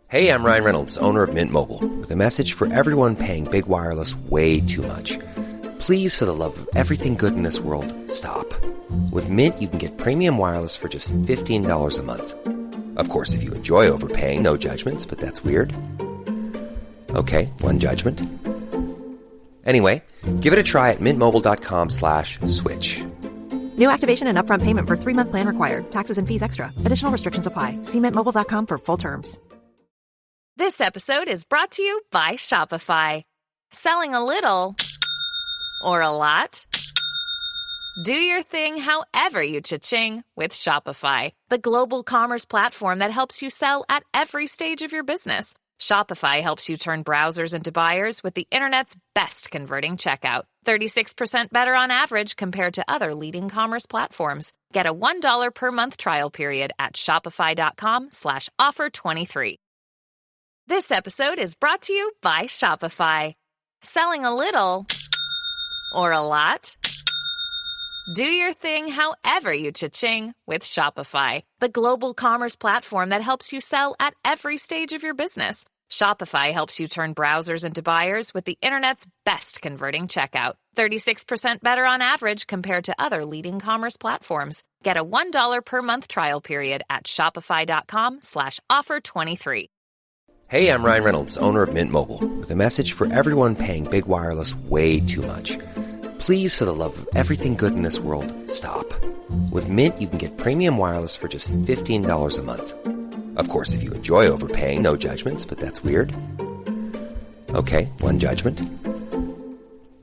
Hey, I'm Ryan Reynolds, owner of Mint Mobile, with a message for everyone paying big wireless way too much. Please, for the love of everything good in this world, stop. With Mint, you can get premium wireless for just $15 a month. Of course, if you enjoy overpaying, no judgments, but that's weird. Okay, one judgment. Anyway, give it a try at mintmobile.com/switch. New activation and upfront payment for 3-month plan required. Taxes and fees extra. Additional restrictions apply. See mintmobile.com for full terms. This episode is brought to you by Shopify. Selling a little or a lot? Do your thing however you cha-ching with Shopify, the global commerce platform that helps you sell at every stage of your business. Shopify helps you turn browsers into buyers with the internet's best converting checkout. 36% better on average compared to other leading commerce platforms. Get a $1 per month trial period at shopify.com/offer23. This episode is brought to you by Shopify. Selling a little or a lot? Do your thing however you cha-ching with Shopify, the global commerce platform that helps you sell at every stage of your business. Shopify helps you turn browsers into buyers with the internet's best converting checkout. 36% better on average compared to other leading commerce platforms. Get a $1 per month trial period at shopify.com/offer23. Hey, I'm Ryan Reynolds, owner of Mint Mobile, with a message for everyone paying big wireless way too much. Please, for the love of everything good in this world, stop. With Mint, you can get premium wireless for just $15 a month. Of course, if you enjoy overpaying, no judgments, but that's weird. Okay, one judgment.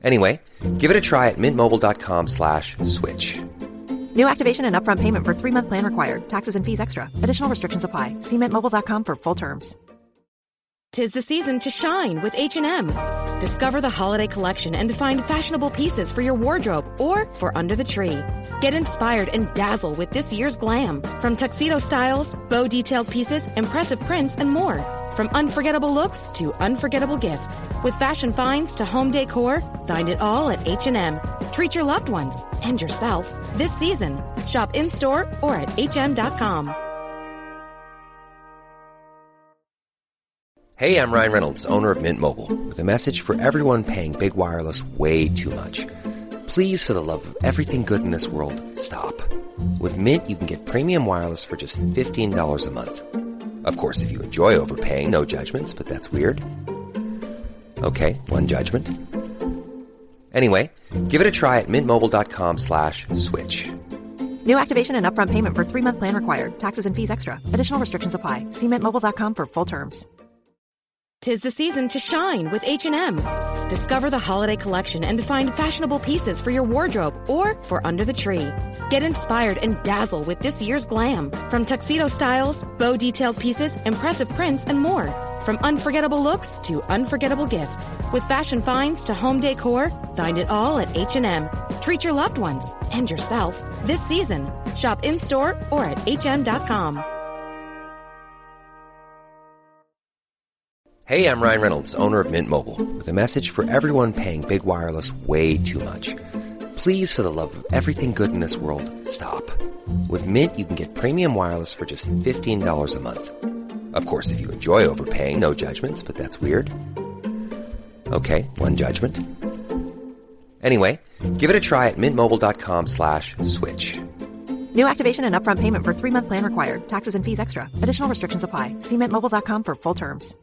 Anyway, give it a try at mintmobile.com/switch. New activation and upfront payment for 3-month plan required. Taxes and fees extra. Additional restrictions apply. See mintmobile.com for full terms. 'Tis the season to shine with H&M. Discover the holiday collection and find fashionable pieces for your wardrobe or for under the tree. Get inspired and dazzle with this year's glam. From tuxedo styles, bow detailed pieces, impressive prints, and more. From unforgettable looks to unforgettable gifts. With fashion finds to home decor, find it all at H&M. Treat your loved ones and yourself this season. Shop in-store or at hm.com. Hey, I'm Ryan Reynolds, owner of Mint Mobile, with a message for everyone paying big wireless way too much. Please, for the love of everything good in this world, stop. With Mint, you can get premium wireless for just $15 a month. Of course, if you enjoy overpaying, no judgments, but that's weird. Okay, one judgment. Anyway, give it a try at mintmobile.com/switch. New activation and upfront payment for 3-month plan required. Taxes and fees extra. Additional restrictions apply. See mintmobile.com for full terms. 'Tis the season to shine with H&M. Discover the holiday collection and find fashionable pieces for your wardrobe or for under the tree. Get inspired and dazzle with this year's glam. From tuxedo styles, bow detailed pieces, impressive prints, and more. From unforgettable looks to unforgettable gifts. With fashion finds to home decor, find it all at H&M. Treat your loved ones and yourself this season. Shop in-store or at hm.com. Hey, I'm Ryan Reynolds, owner of Mint Mobile, with a message for everyone paying big wireless way too much. Please, for the love of everything good in this world, stop. With Mint, you can get premium wireless for just $15 a month. Of course, if you enjoy overpaying, no judgments, but that's weird. Okay, one judgment. Anyway, give it a try at mintmobile.com/switch. New activation and upfront payment for 3-month plan required. Taxes and fees extra. Additional restrictions apply. See mintmobile.com for full terms.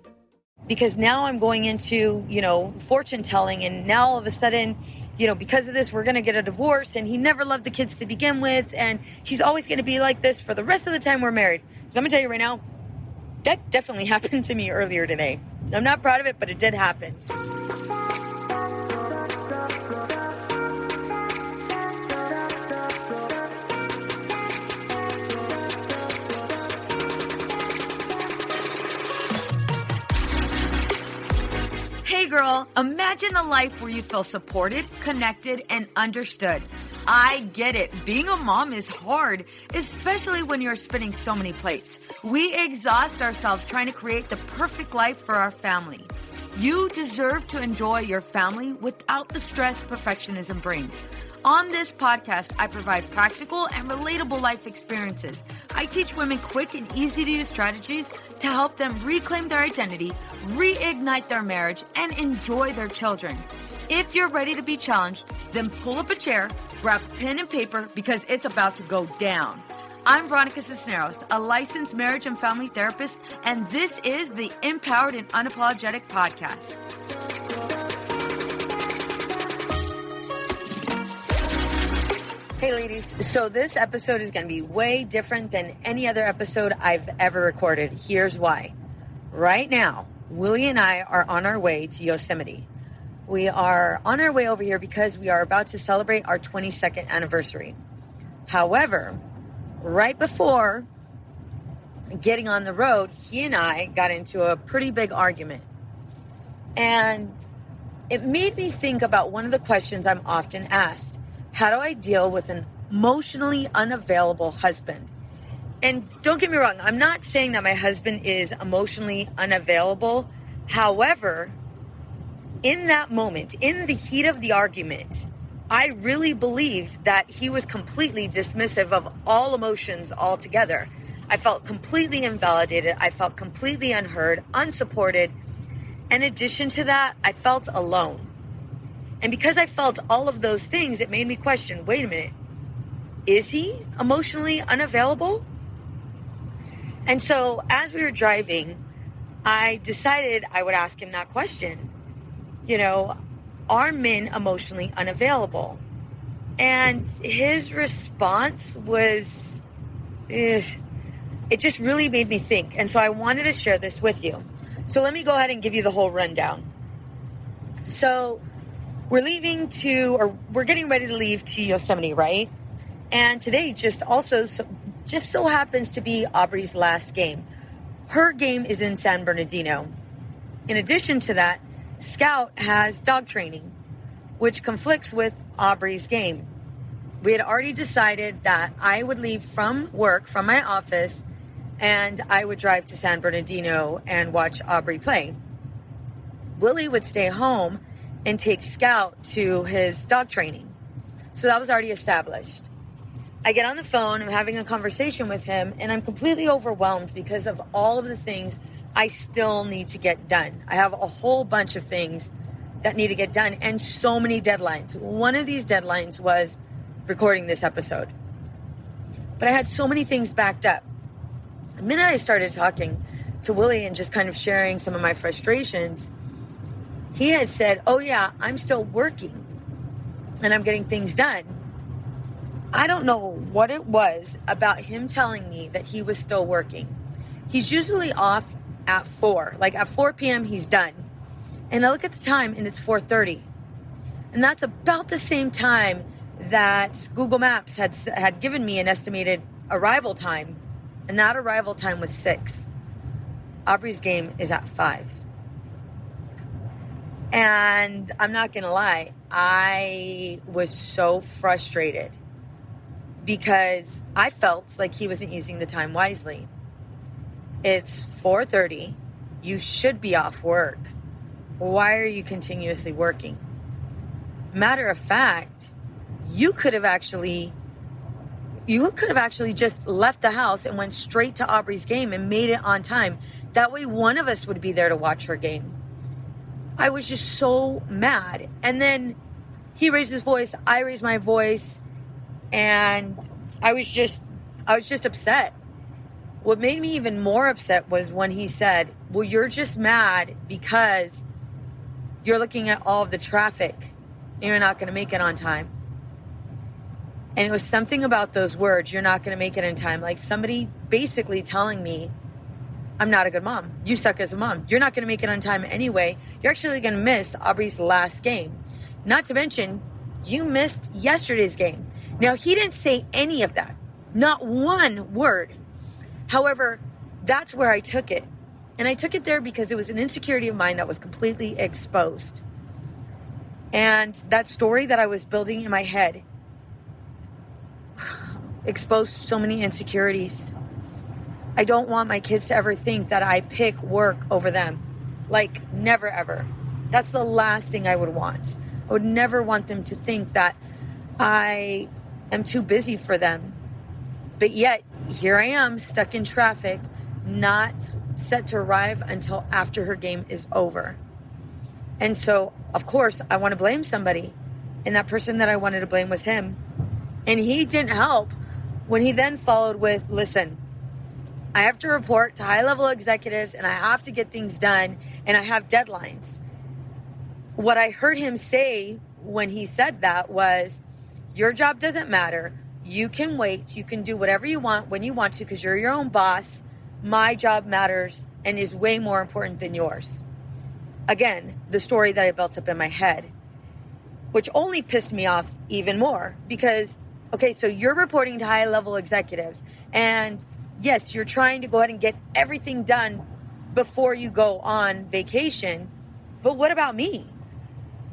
Because now I'm going into, fortune telling, and now all of a sudden, because of this, we're going to get a divorce, and he never loved the kids to begin with, and he's always going to be like this for the rest of the time we're married. So I'm going to tell you right now, that definitely happened to me earlier today. I'm not proud of it, but it did happen. Hey girl, imagine a life where you feel supported, connected, and understood. I get it. Being a mom is hard, especially when you're spinning so many plates. We exhaust ourselves trying to create the perfect life for our family. You deserve to enjoy your family without the stress perfectionism brings. On this podcast, I provide practical and relatable life experiences. I teach women quick and easy-to-use strategies to help them reclaim their identity, reignite their marriage, and enjoy their children. If you're ready to be challenged, then pull up a chair, grab pen and paper, because it's about to go down. I'm Veronica Cisneros, a licensed marriage and family therapist, and this is the Empowered and Unapologetic Podcast. Hey ladies, so this episode is going to be way different than any other episode I've ever recorded. Here's why. Right now, Willie and I are on our way to Yosemite. We are on our way over here because we are about to celebrate our 22nd anniversary. However, right before getting on the road, he and I got into a pretty big argument. And it made me think about one of the questions I'm often asked. How do I deal with an emotionally unavailable husband? And don't get me wrong, I'm not saying that my husband is emotionally unavailable. However, in that moment, in the heat of the argument, I really believed that he was completely dismissive of all emotions altogether. I felt completely invalidated. I felt completely unheard, unsupported. In addition to that, I felt alone. And because I felt all of those things, it made me question, wait a minute, is he emotionally unavailable? And so as we were driving, I decided I would ask him that question. You know, are men emotionally unavailable? And his response was, it just really made me think. And so I wanted to share this with you. So let me go ahead and give you the whole rundown. So we're getting ready to leave to Yosemite, right? And today just so happens to be Aubrey's last game. Her game is in San Bernardino. In addition to that, Scout has dog training, which conflicts with Aubrey's game. We had already decided that I would leave from work, from my office, and I would drive to San Bernardino and watch Aubrey play. Willie would stay home and take Scout to his dog training. So that was already established. I get on the phone, I'm having a conversation with him, and I'm completely overwhelmed because of all of the things I still need to get done. I have a whole bunch of things that need to get done and so many deadlines. One of these deadlines was recording this episode. But I had so many things backed up. The minute I started talking to Willie and just kind of sharing some of my frustrations, he had said, oh yeah, I'm still working and I'm getting things done. I don't know what it was about him telling me that he was still working. He's usually off at 4. Like at 4 p.m. he's done. And I look at the time and it's 4:30. And that's about the same time that Google Maps had given me an estimated arrival time. And that arrival time was 6. Aubrey's game is at 5. And I'm not going to lie, I was so frustrated because I felt like he wasn't using the time wisely. It's 4:30. You should be off work. Why are you continuously working? Matter of fact, you could have actually just left the house and went straight to Aubrey's game and made it on time. That way one of us would be there to watch her game. I was just so mad. And then he raised his voice, I raised my voice, and I was just upset. What made me even more upset was when he said, well, you're just mad because you're looking at all of the traffic and you're not going to make it on time. And it was something about those words, you're not going to make it in time. Like somebody basically telling me, I'm not a good mom. You suck as a mom. You're not going to make it on time anyway. You're actually going to miss Aubrey's last game. Not to mention, you missed yesterday's game. Now, he didn't say any of that. Not one word. However, that's where I took it. And I took it there because it was an insecurity of mine that was completely exposed. And that story that I was building in my head exposed so many insecurities. I don't want my kids to ever think that I pick work over them. Like, never, ever. That's the last thing I would want. I would never want them to think that I am too busy for them. But yet, here I am, stuck in traffic, not set to arrive until after her game is over. And so, of course, I want to blame somebody. And that person that I wanted to blame was him. And he didn't help when he then followed with, listen, I have to report to high-level executives and I have to get things done and I have deadlines. What I heard him say when he said that was, your job doesn't matter. You can wait. You can do whatever you want when you want to because you're your own boss. My job matters and is way more important than yours. Again, the story that I built up in my head, which only pissed me off even more because, okay, so you're reporting to high-level executives and yes, you're trying to go ahead and get everything done before you go on vacation. But what about me?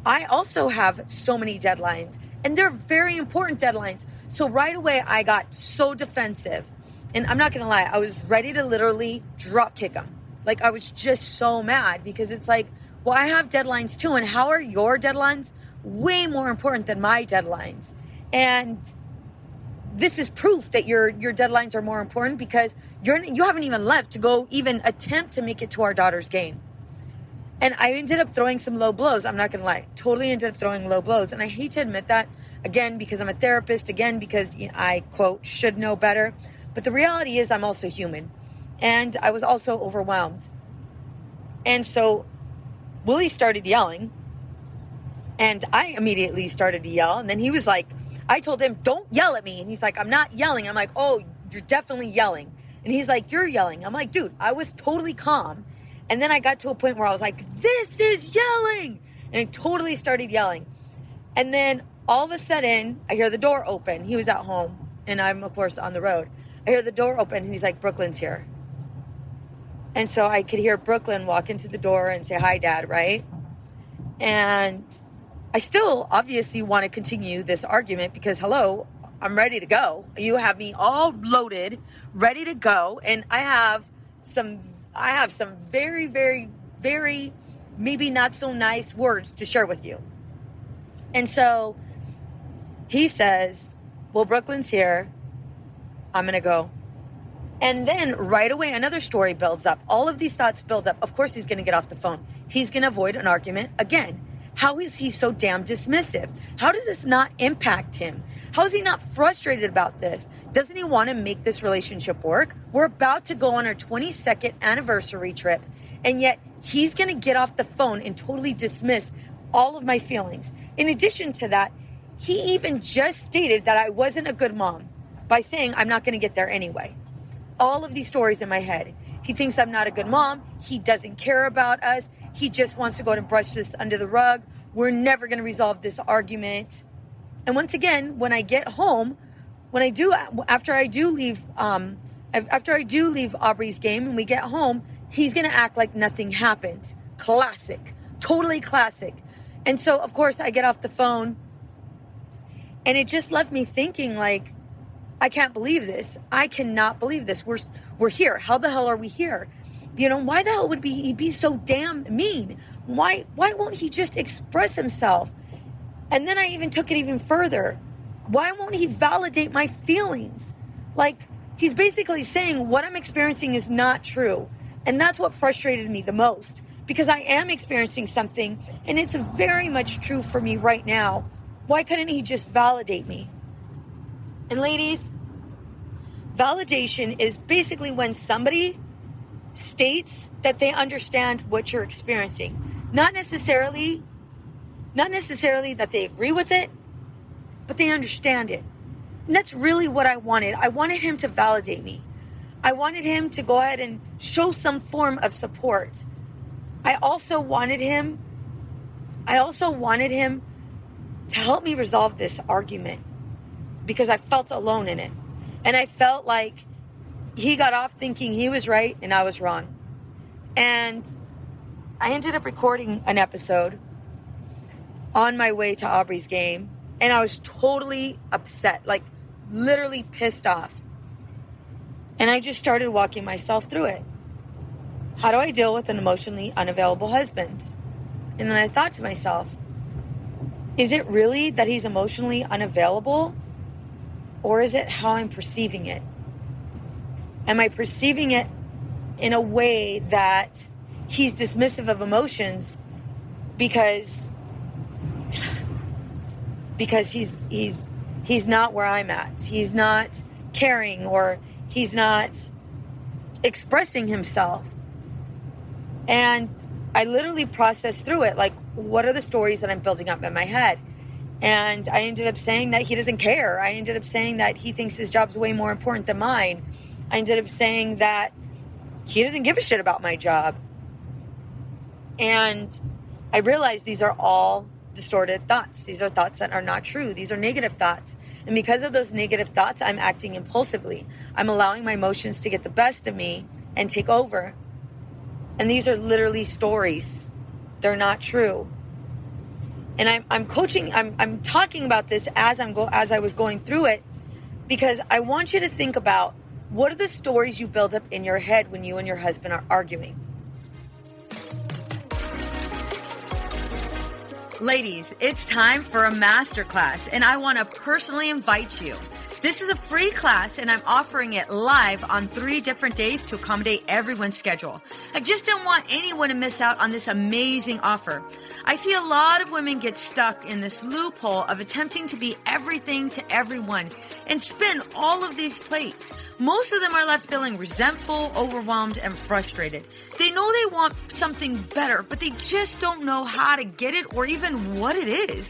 I also have so many deadlines and they're very important deadlines. So right away, I got so defensive. And I'm not going to lie, I was ready to literally drop kick him. Like, I was just so mad because it's like, well, I have deadlines too. And how are your deadlines way more important than my deadlines? And this is proof that your deadlines are more important because you haven't even left to go even attempt to make it to our daughter's game. And I ended up throwing some low blows. I'm not going to lie. Totally ended up throwing low blows. And I hate to admit that, again, because I'm a therapist, again, because I, quote, should know better. But the reality is I'm also human. And I was also overwhelmed. And so Willie started yelling. And I immediately started to yell. And then he was like, I told him, don't yell at me. And he's like, I'm not yelling. I'm like, oh, you're definitely yelling. And he's like, you're yelling. I'm like, dude, I was totally calm. And then I got to a point where I was like, this is yelling. And I totally started yelling. And then all of a sudden, I hear the door open. He was at home. And I'm, of course, on the road. I hear the door open. And he's like, Brooklyn's here. And so I could hear Brooklyn walk into the door and say, hi, Dad, right? And I still obviously want to continue this argument because, hello, I'm ready to go. You have me all loaded, ready to go. And I have some very, very, very maybe not so nice words to share with you. And so he says, well, Brooklyn's here. I'm going to go. And then right away, another story builds up. All of these thoughts build up. Of course, he's going to get off the phone. He's going to avoid an argument again. How is he so damn dismissive? How does this not impact him? How is he not frustrated about this? Doesn't he want to make this relationship work? We're about to go on our 22nd anniversary trip, and yet he's going to get off the phone and totally dismiss all of my feelings. In addition to that, he even just stated that I wasn't a good mom by saying I'm not going to get there anyway. All of these stories in my head. He thinks I'm not a good mom. He doesn't care about us. He just wants to go and brush this under the rug. We're never going to resolve this argument. And once again, when I get home, after I do leave Aubrey's game and we get home, he's going to act like nothing happened. Classic. Totally classic. And so, of course, I get off the phone and it just left me thinking like, I can't believe this. I cannot believe this. We're here. How the hell are we here? Why the hell would he be so damn mean? Why won't he just express himself? And then I even took it even further. Why won't he validate my feelings? Like, he's basically saying what I'm experiencing is not true. And that's what frustrated me the most. Because I am experiencing something, and it's very much true for me right now. Why couldn't he just validate me? And ladies, validation is basically when somebody states that they understand what you're experiencing. Not necessarily that they agree with it, but they understand it. And that's really what I wanted. I wanted him to validate me. I wanted him to go ahead and show some form of support. I also wanted him to help me resolve this argument because I felt alone in it. And I felt like he got off thinking he was right and I was wrong. And I ended up recording an episode on my way to Aubrey's game. And I was totally upset, like literally pissed off. And I just started walking myself through it. How do I deal with an emotionally unavailable husband? And then I thought to myself, Is it really that he's emotionally unavailable? Or is it how I'm perceiving it? Am I perceiving it in a way that he's dismissive of emotions because he's not where I'm at. He's not caring, or he's not expressing himself. And I literally processed through it. Like, what are the stories that I'm building up in my head? And I ended up saying that he doesn't care. I ended up saying that he thinks his job's way more important than mine. I ended up saying that he doesn't give a shit about my job. And I realized these are all distorted thoughts. These are thoughts that are not true. These are negative thoughts. And because of those negative thoughts, I'm acting impulsively. I'm allowing my emotions to get the best of me and take over. And these are literally stories. They're not true. And I'm coaching, I'm talking about this as I was going through it, because I want you to think about, what are the stories you build up in your head when you and your husband are arguing? Ladies, it's time for a masterclass, and I want to personally invite you. This is a free class, and I'm offering it live on 3 different days to accommodate everyone's schedule. I just don't want anyone to miss out on this amazing offer. I see a lot of women get stuck in this loophole of attempting to be everything to everyone and spin all of these plates. Most of them are left feeling resentful, overwhelmed, and frustrated. They know they want something better, but they just don't know how to get it or even what it is.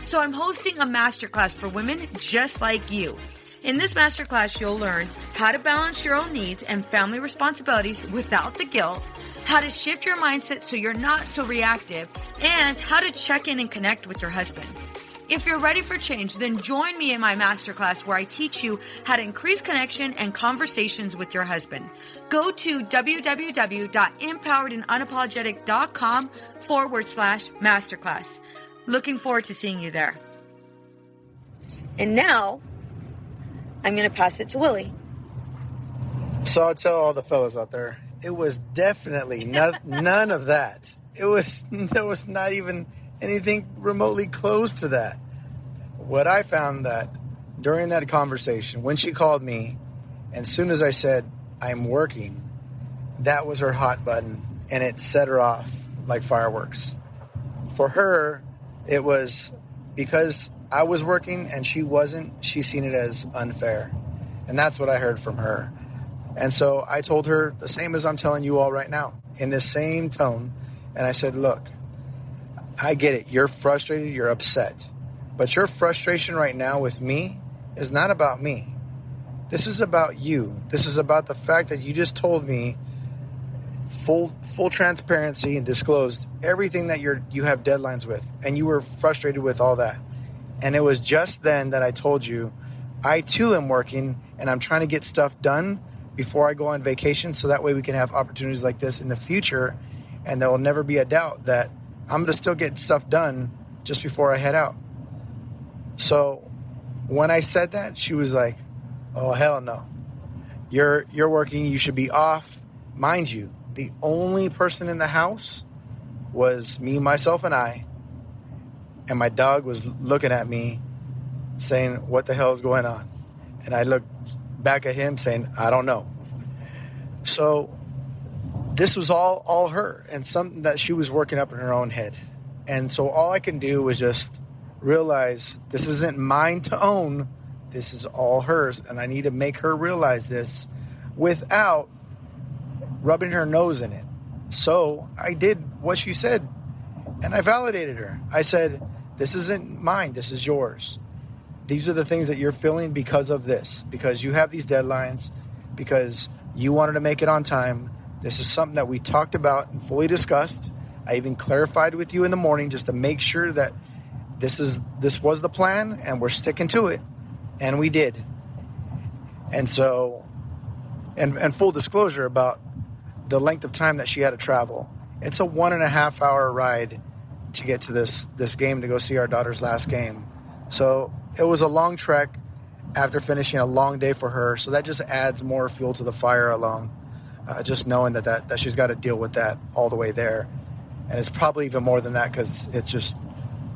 So I'm hosting a masterclass for women just like you. In this masterclass, you'll learn how to balance your own needs and family responsibilities without the guilt, how to shift your mindset so you're not so reactive, and how to check in and connect with your husband. If you're ready for change, then join me in my masterclass where I teach you how to increase connection and conversations with your husband. Go to www.empoweredandunapologetic.com/masterclass. Looking forward to seeing you there. And now, I'm going to pass it to Willie. So I'll tell all the fellas out there, it was definitely none of that. There was not even anything remotely close to that. What I found that during that conversation, when she called me, and as soon as I said, I'm working, that was her hot button, and it set her off like fireworks. For her, it was because I was working and she wasn't, she seen it as unfair. And that's what I heard from her. And so I told her the same as I'm telling you all right now, in this same tone. And I said, look, I get it. You're frustrated. You're upset. But your frustration right now with me is not about me. This is about you. This is about the fact that you just told me full transparency and disclosed everything that you have deadlines with. And you were frustrated with all that. And it was just then that I told you, I too am working and I'm trying to get stuff done before I go on vacation. So that way we can have opportunities like this in the future. And there will never be a doubt that I'm going to still get stuff done just before I head out. So when I said that, she was like, oh, hell no. You're working. You should be off. Mind you, the only person in the house was me, myself, and I. And my dog was looking at me saying, what the hell is going on? And I looked back at him saying, I don't know. So this was all her and something that she was working up in her own head. And so all I can do was just realize this isn't mine to own. This is all hers. And I need to make her realize this without rubbing her nose in it. So I did what she said. And I validated her. I said, this isn't mine. This is yours. These are the things that you're feeling because of this. Because you have these deadlines. Because you wanted to make it on time. This is something that we talked about and fully discussed. I even clarified with you in the morning just to make sure that this was the plan and we're sticking to it. And we did. And so, and full disclosure about the length of time that she had to travel. It's a 1.5 hour ride to get to this game to go see our daughter's last game. So it was a long trek after finishing a long day for her. So that just adds more fuel to the fire alone. Just knowing that she's got to deal with that all the way there. And it's probably even more than that because it's just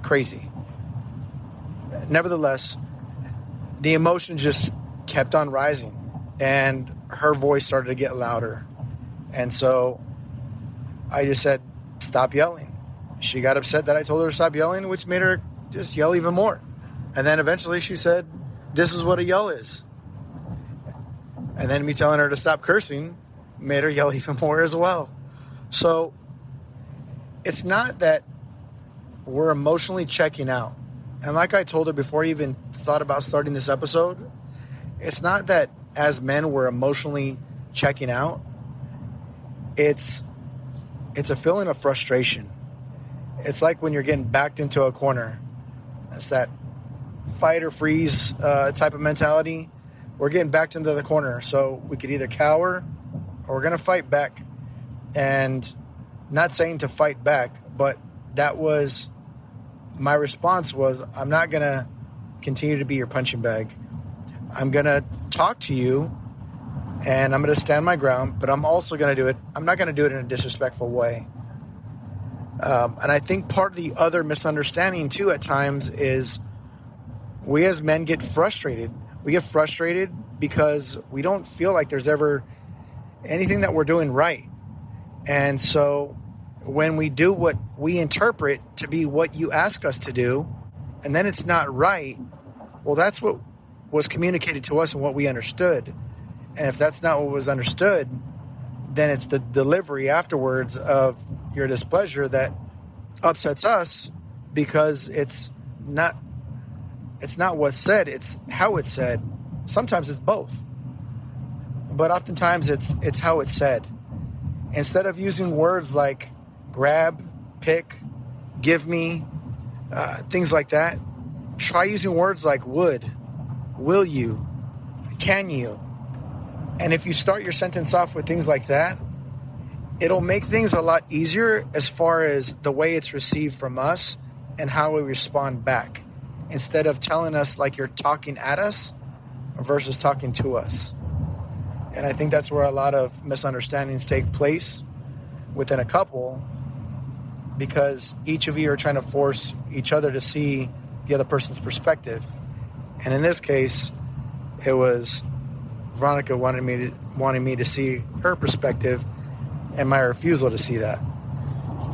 crazy. nevertheless, the emotion just kept on rising, and her voice started to get louder. And so I just said, stop yelling. She got upset that I told her to stop yelling, which made her just yell even more. And then eventually she said, this is what a yell is. And then me telling her to stop cursing made her yell even more as well. So it's not that we're emotionally checking out. And like I told her before I even thought about starting this episode, it's not that as men we're emotionally checking out. It's a feeling of frustration. It's like when you're getting backed into a corner. It's that fight or freeze type of mentality. We're getting backed into the corner, so we could either cower or we're going to fight back. And not saying to fight back, but that was my response was, I'm not going to continue to be your punching bag. I'm going to talk to you and I'm going to stand my ground, but I'm also going to do it. I'm not going to do it in a disrespectful way. And I think part of the other misunderstanding too at times is we as men get frustrated. We get frustrated because we don't feel like there's ever anything that we're doing right. And so when we do what we interpret to be what you ask us to do, and then it's not right, well, that's what was communicated to us and what we understood. And if that's not what was understood, then it's the delivery afterwards of your displeasure that upsets us, because it's not what's said, it's how it's said. Sometimes it's both, but oftentimes it's how it's said. Instead of using words like grab, pick, give me, things like that, try using words like would, will you, can you. And if you start your sentence off with things like that, it'll make things a lot easier as far as the way it's received from us and how we respond back, instead of telling us like you're talking at us versus talking to us. And I think that's where a lot of misunderstandings take place within a couple, because each of you are trying to force each other to see the other person's perspective. And in this case, it was Veronica wanting me to see her perspective and my refusal to see that.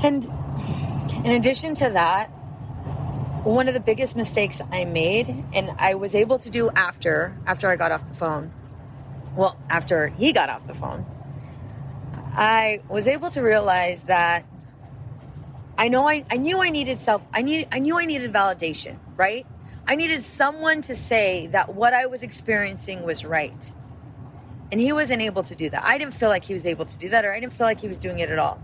And in addition to that, one of the biggest mistakes I made, and I was able to do after I got off the phone, well, after he got off the phone, I was able to realize that I knew I needed validation, right? I needed someone to say that what I was experiencing was right. And he wasn't able to do that. I didn't feel like he was able to do that, or I didn't feel like he was doing it at all.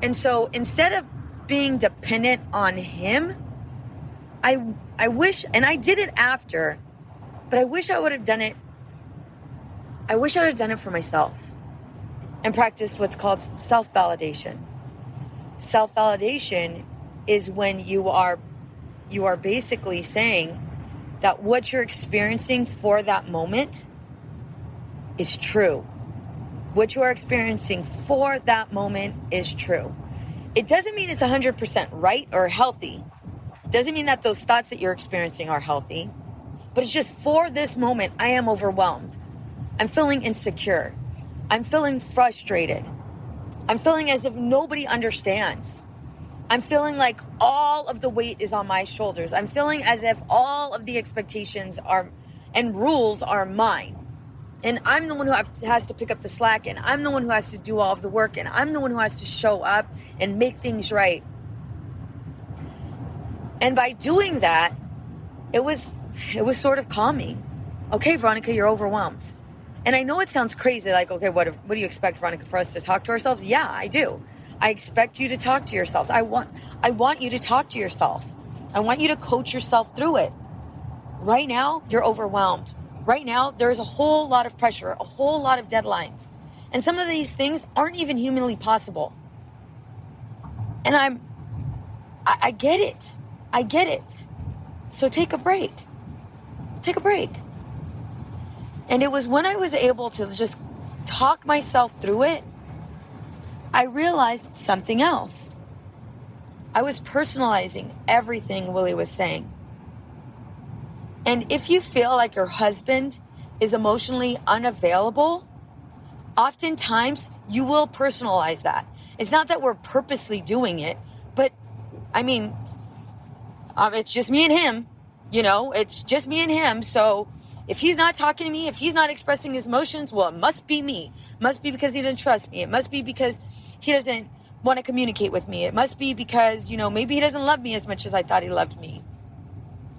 And so instead of being dependent on him, I wish, and I did it after, but I wish I would have done it. I wish I would have done it for myself and practiced what's called self-validation. Self-validation is when you are basically saying that what you're experiencing for that moment is true. What you are experiencing for that moment is true. It doesn't mean it's 100% right or healthy. It doesn't mean that those thoughts that you're experiencing are healthy. But it's just for this moment, I am overwhelmed. I'm feeling insecure. I'm feeling frustrated. I'm feeling as if nobody understands. I'm feeling like all of the weight is on my shoulders. I'm feeling as if all of the expectations and rules are mine. And I'm the one who has to pick up the slack, and I'm the one who has to do all of the work, and I'm the one who has to show up and make things right. And by doing that, it was sort of calming. Okay, Veronica, you're overwhelmed. And I know it sounds crazy, like, okay, what do you expect, Veronica, for us to talk to ourselves? Yeah, I do. I expect you to talk to yourselves. I want you to talk to yourself. I want you to coach yourself through it. Right now, you're overwhelmed. Right now, there's a whole lot of pressure, a whole lot of deadlines. And some of these things aren't even humanly possible. And I get it. I get it. So take a break. Take a break. And it was when I was able to just talk myself through it, I realized something else. I was personalizing everything Willie was saying. And if you feel like your husband is emotionally unavailable, oftentimes you will personalize that. It's not that we're purposely doing it, but I mean, it's just me and him, it's just me and him. So if he's not talking to me, if he's not expressing his emotions, well, it must be me. It must be because he doesn't trust me. It must be because he doesn't want to communicate with me. It must be because, maybe he doesn't love me as much as I thought he loved me.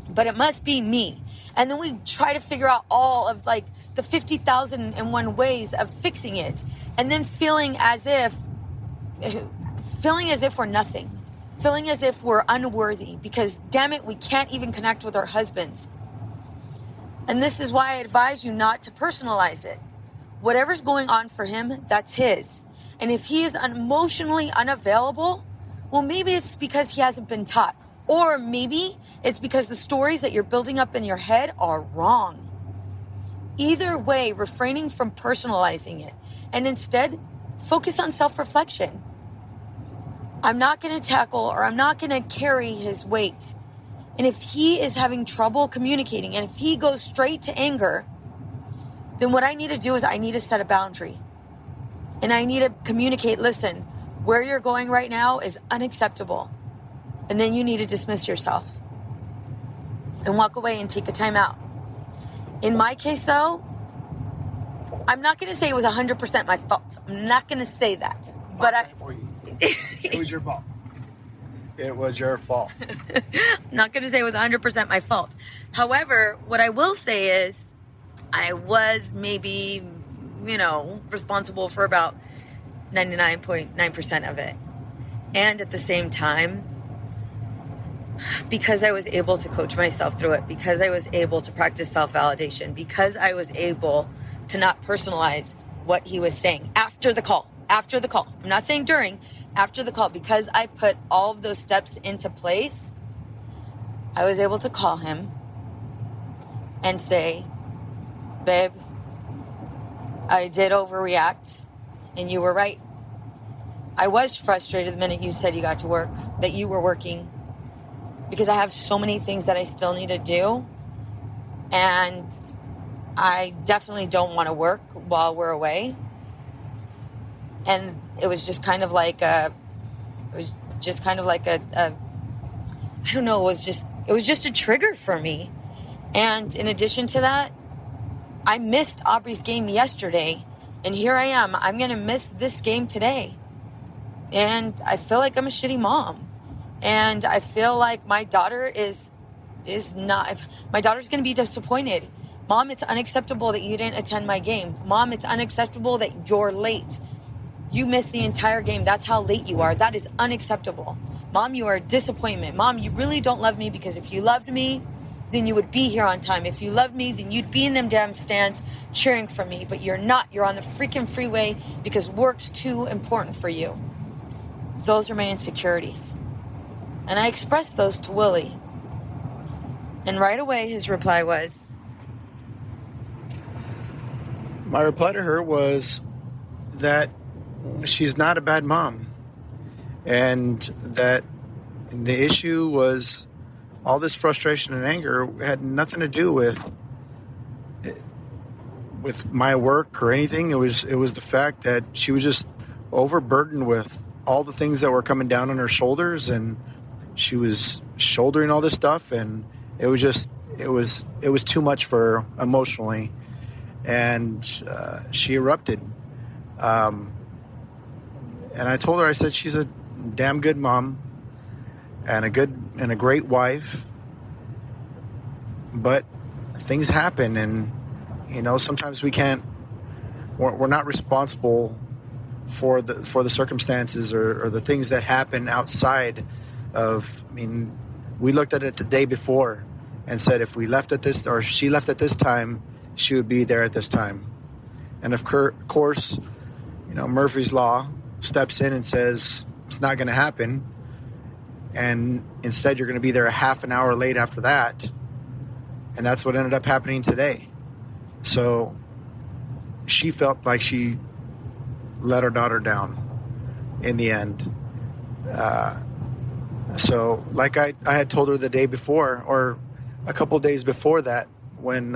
But it must be me. And then we try to figure out all of like the 50,001 ways of fixing it. And then feeling as if we're nothing. Feeling as if we're unworthy because, damn it, we can't even connect with our husbands. And this is why I advise you not to personalize it. Whatever's going on for him, that's his. And if he is emotionally unavailable, well, maybe it's because he hasn't been taught. Or maybe it's because the stories that you're building up in your head are wrong. Either way, refraining from personalizing it and instead focus on self-reflection. I'm not going to tackle or I'm not going to carry his weight. And if he is having trouble communicating and if he goes straight to anger, then what I need to do is I need to set a boundary. And I need to communicate, listen, where you're going right now is unacceptable. And then you need to dismiss yourself and walk away and take a time out. In my case, though, I'm not going to say it was 100% my fault. I'm not going to say that. But it was your fault. It was your fault. I'm not going to say it was 100% my fault. However, what I will say is I was maybe, responsible for about 99.9% of it. And at the same time, because I was able to coach myself through it, because I was able to practice self-validation, because I was able to not personalize what he was saying after the call. I'm not saying during, after the call, because I put all of those steps into place, I was able to call him and say, babe, I did overreact and you were right. I was frustrated the minute you said you got to work, that you were working, because I have so many things that I still need to do. And I definitely don't want to work while we're away. And it was just kind of like I don't know, it was just a trigger for me. And in addition to that, I missed Aubrey's game yesterday. And here I am. I'm going to miss this game today. And I feel like I'm a shitty mom. And I feel like my daughter is not, my daughter's going to be disappointed. Mom, it's unacceptable that you didn't attend my game. Mom, it's unacceptable that you're late. You missed the entire game. That's how late you are. That is unacceptable. Mom, you are a disappointment. Mom, you really don't love me, because if you loved me, then you would be here on time. If you loved me, then you'd be in them damn stands cheering for me. But you're not. You're on the freaking freeway because work's too important for you. Those are my insecurities. And I expressed those to Willie. And right away, his reply was? My reply to her was that she's not a bad mom. And that the issue was all this frustration and anger had nothing to do with my work or anything. It was the fact that she was just overburdened with all the things that were coming down on her shoulders, and she was shouldering all this stuff, and it was too much for her emotionally, and she erupted. And I told her, I said, she's a damn good mom and a great wife, but things happen, and sometimes we're not responsible for the circumstances or the things that happen outside of. I mean, we looked at it the day before and said if we left at this, or she left at this time, she would be there at this time. And of course, Murphy's Law steps in and says it's not going to happen, and instead you're going to be there a half an hour late after that. And that's what ended up happening today. So she felt like she let her daughter down in the end. So like I had told her the day before, or a couple days before that when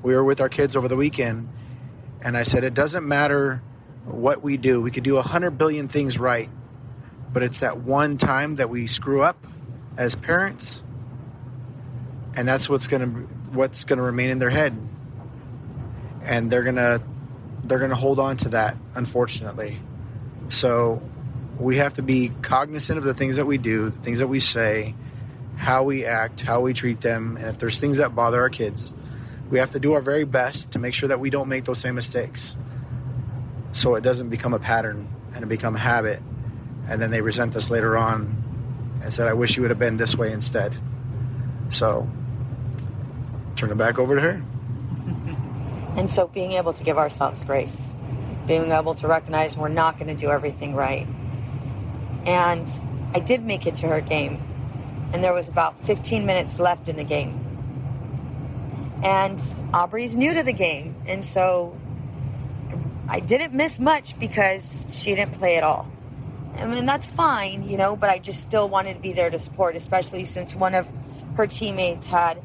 we were with our kids over the weekend, and I said, it doesn't matter what we do. We could do 100 billion things right, but it's that one time that we screw up as parents, and that's what's gonna remain in their head, and they're gonna hold on to that, unfortunately. So we have to be cognizant of the things that we do, the things that we say, how we act, how we treat them, and if there's things that bother our kids, we have to do our very best to make sure that we don't make those same mistakes, so it doesn't become a pattern and it become a habit, and then they resent us later on and said, I wish you would have been this way instead. So turn it back over to her. And so being able to give ourselves grace, being able to recognize we're not going to do everything right. And I did make it to her game, and there was about 15 minutes left in the game. And Aubrey's new to the game, and so I didn't miss much because she didn't play at all. I mean, that's fine, but I just still wanted to be there to support, especially since one of her teammates had,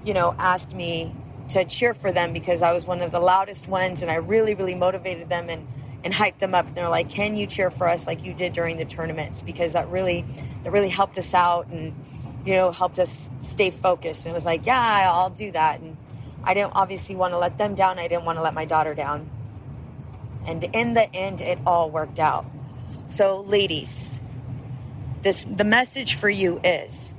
asked me to cheer for them because I was one of the loudest ones, and I really, really motivated them and hyped them up. And they're like, can you cheer for us like you did during the tournaments? Because that really helped us out and, helped us stay focused. And it was like, yeah, I'll do that. And I didn't obviously want to let them down. I didn't want to let my daughter down. And in the end, it all worked out. So ladies, the message for you is,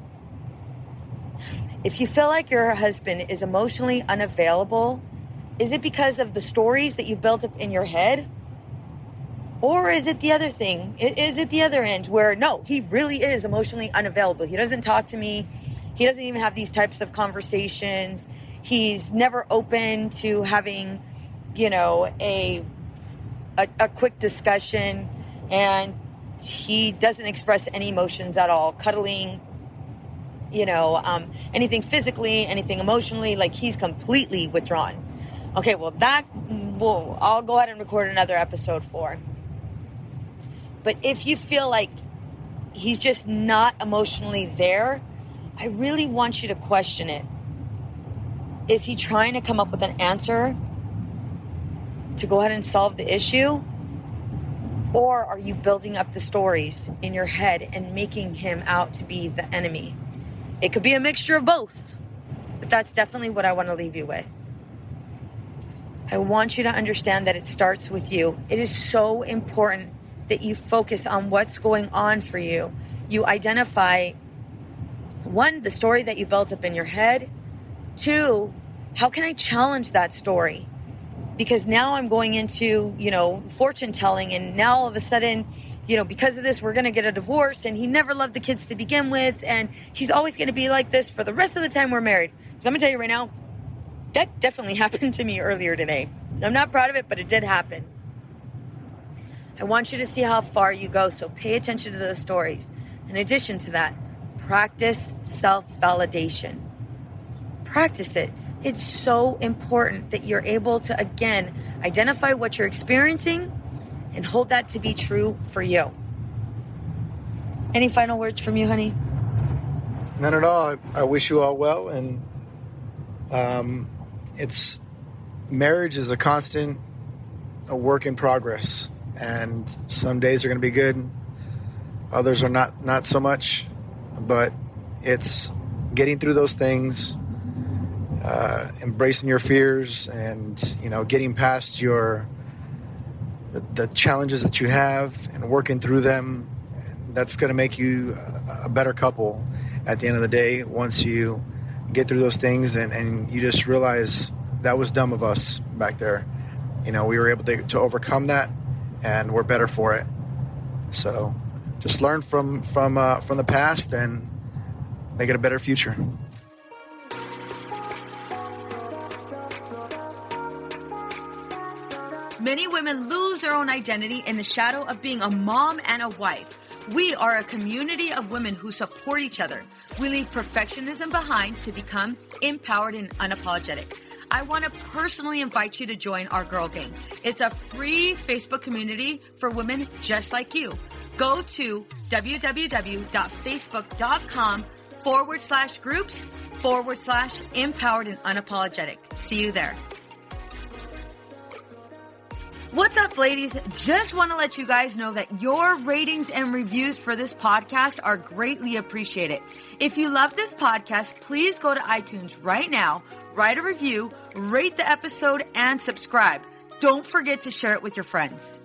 if you feel like your husband is emotionally unavailable, is it because of the stories that you built up in your head? Or is it the other thing? Is it the other end where, no, he really is emotionally unavailable. He doesn't talk to me. He doesn't even have these types of conversations. He's never open to having, a quick discussion, and he doesn't express any emotions at all. Cuddling, anything physically, anything emotionally, like he's completely withdrawn. Okay, well, I'll go ahead and record another episode for. But if you feel like he's just not emotionally there, I really want you to question it. Is he trying to come up with an answer to go ahead and solve the issue? Or are you building up the stories in your head and making him out to be the enemy? It could be a mixture of both, but that's definitely what I want to leave you with. I want you to understand that it starts with you. It is so important that you focus on what's going on for you. You identify, 1, the story that you built up in your head. 2, how can I challenge that story? Because now I'm going into, fortune telling, and now all of a sudden, because of this, we're going to get a divorce, and he never loved the kids to begin with, and he's always going to be like this for the rest of the time we're married. So I'm going to tell you right now, that definitely happened to me earlier today. I'm not proud of it, but it did happen. I want you to see how far you go, so pay attention to those stories. In addition to that, practice self-validation. Practice it. It's so important that you're able to, again, identify what you're experiencing and hold that to be true for you. Any final words from you, honey? None at all. I wish you all well, and marriage is a work in progress, and some days are going to be good, others are not so much, but it's getting through those things, embracing your fears, and getting past the challenges that you have and working through them. That's going to make you a better couple at the end of the day once you get through those things and you just realize that was dumb of us back there. We were able to overcome that, and we're better for it. So just learn from the past and make it a better future. Many women lose their own identity in the shadow of being a mom and a wife. We are a community of women who support each other. We leave perfectionism behind to become empowered and unapologetic. I want to personally invite you to join our Girl Gang. It's a free Facebook community for women just like you. Go to www.facebook.com /groups/empowered and unapologetic. See you there. What's up, ladies? Just want to let you guys know that your ratings and reviews for this podcast are greatly appreciated. If you love this podcast, please go to iTunes right now, write a review, rate the episode, and subscribe. Don't forget to share it with your friends.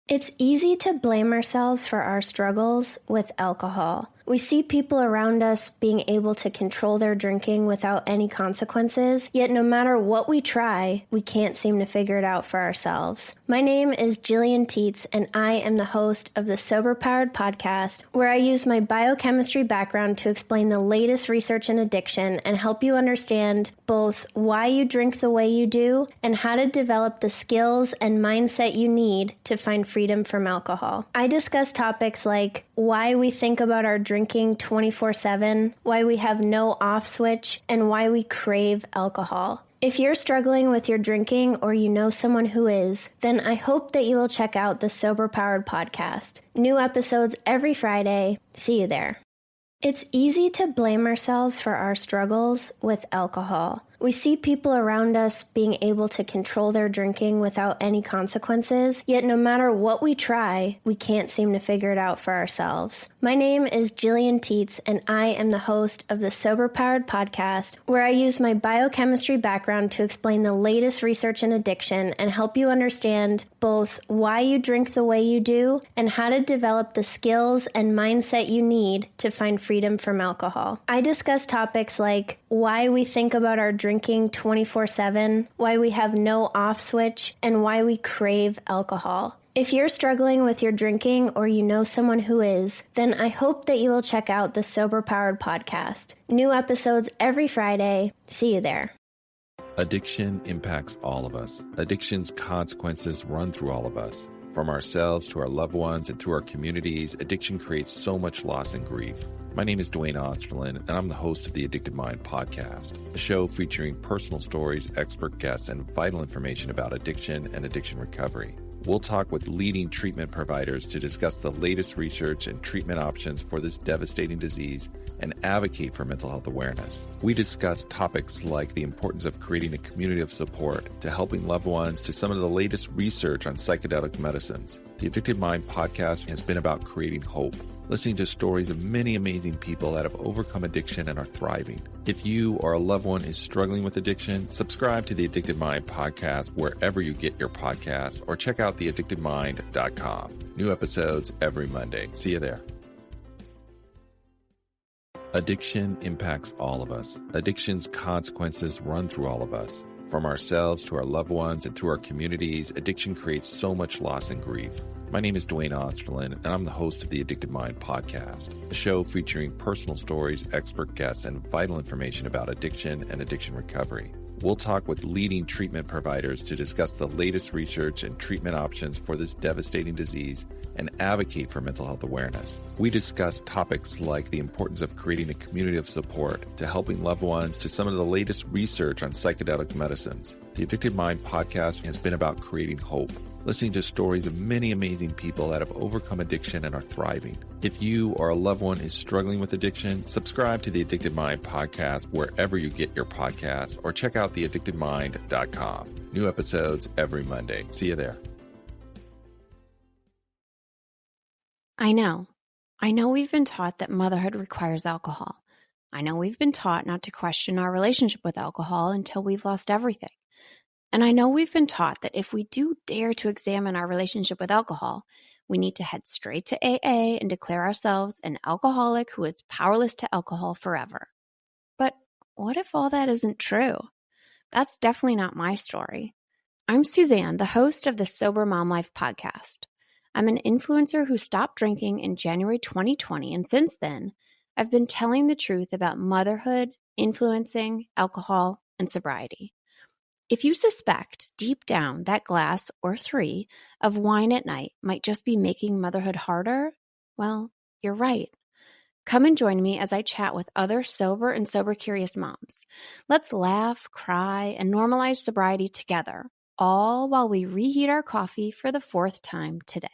It's easy to blame ourselves for our struggles with alcohol. We see people around us being able to control their drinking without any consequences, yet no matter what we try, we can't seem to figure it out for ourselves. My name is Jillian Teets, and I am the host of the Sober Powered podcast, where I use my biochemistry background to explain the latest research in addiction and help you understand both why you drink the way you do and how to develop the skills and mindset you need to find freedom from alcohol. I discuss topics like why we think about our drinking 24/7, why we have no off switch, and why we crave alcohol. If you're struggling with your drinking or you know someone who is, then I hope that you will check out the Sober Powered podcast. New episodes every Friday. See you there. It's easy to blame ourselves for our struggles with alcohol. We see people around us being able to control their drinking without any consequences, yet no matter what we try, we can't seem to figure it out for ourselves. My name is Jillian Teets, and I am the host of the Sober Powered podcast, where I use my biochemistry background to explain the latest research in addiction and help you understand both why you drink the way you do and how to develop the skills and mindset you need to find freedom from alcohol. I discuss topics like why we think about our drinking 24/7, why we have no off switch, and why we crave alcohol. If you're struggling with your drinking or you know someone who is, then I hope that you will check out the Sober Powered podcast. New episodes every Friday. See you there. Addiction impacts all of us. Addiction's consequences run through all of us. From ourselves to our loved ones and through our communities, addiction creates so much loss and grief. My name is Dwayne Osterlin, and I'm the host of the Addicted Mind podcast, a show featuring personal stories, expert guests, and vital information about addiction and addiction recovery. We'll talk with leading treatment providers to discuss the latest research and treatment options for this devastating disease and advocate for mental health awareness. We discuss topics like the importance of creating a community of support to helping loved ones to some of the latest research on psychedelic medicines. The Addicted Mind podcast has been about creating hope, listening to stories of many amazing people that have overcome addiction and are thriving. If you or a loved one is struggling with addiction, subscribe to the Addicted Mind podcast wherever you get your podcasts or check out theaddictedmind.com. New episodes every Monday. See you there. Addiction impacts all of us. Addiction's consequences run through all of us. From ourselves to our loved ones and through our communities, addiction creates so much loss and grief. My name is Dwayne Osterlin, and I'm the host of the Addicted Mind podcast, a show featuring personal stories, expert guests, and vital information about addiction and addiction recovery. We'll talk with leading treatment providers to discuss the latest research and treatment options for this devastating disease and advocate for mental health awareness. We discuss topics like the importance of creating a community of support to helping loved ones to some of the latest research on psychedelic medicines. The Addicted Mind podcast has been about creating hope, listening to stories of many amazing people that have overcome addiction and are thriving. If you or a loved one is struggling with addiction, subscribe to the Addicted Mind podcast wherever you get your podcasts or check out theaddictedmind.com. New episodes every Monday. See you there. I know we've been taught that motherhood requires alcohol. I know we've been taught not to question our relationship with alcohol until we've lost everything. And I know we've been taught that if we do dare to examine our relationship with alcohol, we need to head straight to AA and declare ourselves an alcoholic who is powerless to alcohol forever. But what if all that isn't true? That's definitely not my story. I'm Suzanne, the host of the Sober Mom Life podcast. I'm an influencer who stopped drinking in January 2020, and since then, I've been telling the truth about motherhood, influencing, alcohol, and sobriety. If you suspect deep down that glass or 3 of wine at night might just be making motherhood harder, well, you're right. Come and join me as I chat with other sober and sober-curious moms. Let's laugh, cry, and normalize sobriety together, all while we reheat our coffee for the 4th time today.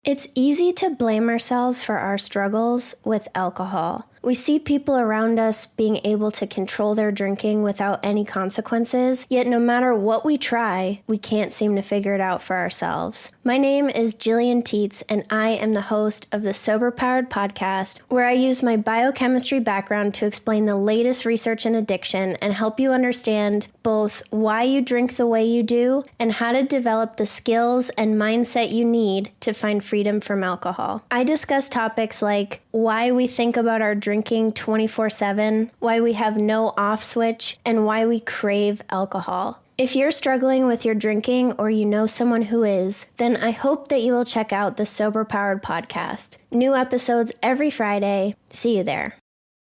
It's easy to blame ourselves for our struggles with alcohol. We see people around us being able to control their drinking without any consequences, yet no matter what we try, we can't seem to figure it out for ourselves. My name is Jillian Teets, and I am the host of the Sober Powered podcast, where I use my biochemistry background to explain the latest research in addiction and help you understand both why you drink the way you do and how to develop the skills and mindset you need to find freedom from alcohol. I discuss topics like why we think about our drinking 24/7, why we have no off switch, and why we crave alcohol. If you're struggling with your drinking or you know someone who is, then I hope that you will check out the Sober Powered podcast. New episodes every Friday. See you there.